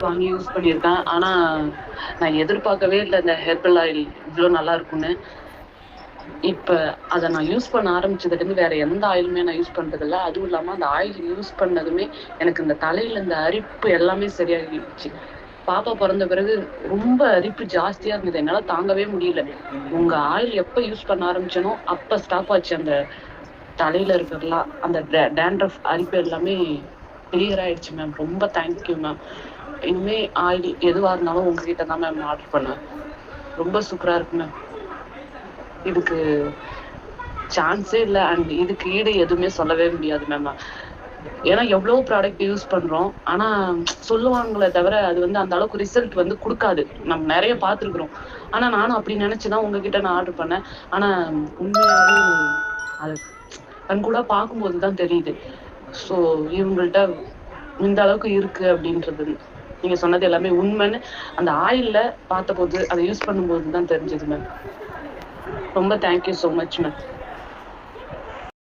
வாங்கி யூஸ் பண்ணியிருக்கேன். ஆனா, நான் எதிர்பார்க்கவே இல்ல இந்த ஹெர்பல் ஆயில் இவ்ளோ நல்லா இருக்கும்னு. இப்ப அத நான் யூஸ் பண்ண ஆரம்பிச்சதுலேருந்து வேற எந்த ஆயிலுமே நான் யூஸ் பண்றதில்ல. அதுவும் இல்லாம அந்த ஆயில் யூஸ் பண்ணதுமே எனக்கு இந்த தலையில இந்த அரிப்பு எல்லாமே சரியாகிடுச்சு. பாப்பா பொறந்த பிறகு ரொம்ப அரிப்பு ஜாஸ்தியா இருந்தது. என்னால தாங்கவே முடியல. உங்க ஆயில் எப்ப யூஸ் பண்ண ஆரம்பிச்சேனோ, அப்ப ஸ்டாப் ஆச்சு. அந்த தலையில இருக்கிறலாம் அந்த டேண்ட்ரஃப் அரிப்பு எல்லாமே கிளியர் ஆயிடுச்சு மேம். ரொம்ப தேங்க்யூ மேம். இனிமே ஆயில் எதுவா இருந்தாலும் உங்ககிட்ட தான் மேம் ஆர்டர் பண்ணுவேன். ரொம்ப சூப்பரா இருக்கு மேம். இதுக்கு சான்ஸே இல்ல. அண்ட் இதுக்கு ஈடு எதுவுமே சொல்லவே முடியாது மேம். ஏன்னா எவ்வளவு ப்ராடக்ட் யூஸ் பண்றோம். ஆனா சொல்லுவாங்களே தவிர அது வந்து அந்த அளவுக்கு ரிசல்ட் வந்து குடுக்காது. நம்ம நெறைய பார்த்துருக்குறோம். ஆனா நானும் அப்படி நினைச்சுதான் உங்ககிட்ட நான் ஆர்டர் பண்ணேன். ஆனா உண்மையாவே அது கண்கூடா பார்க்கும்போது தான் தெரியுது. ஸோ இவங்கள்ட்ட இந்த அளவுக்கு இருக்கு அப்படின்றது நீங்க சொன்னது எல்லாமே உண்மைன்னு அந்த ஆயில்ல பார்த்தபோது அதை யூஸ் பண்ணும்போது தான் தெரிஞ்சது மேம். ரொம்ப தேங்க்யூ ஸோ மச் மேம்.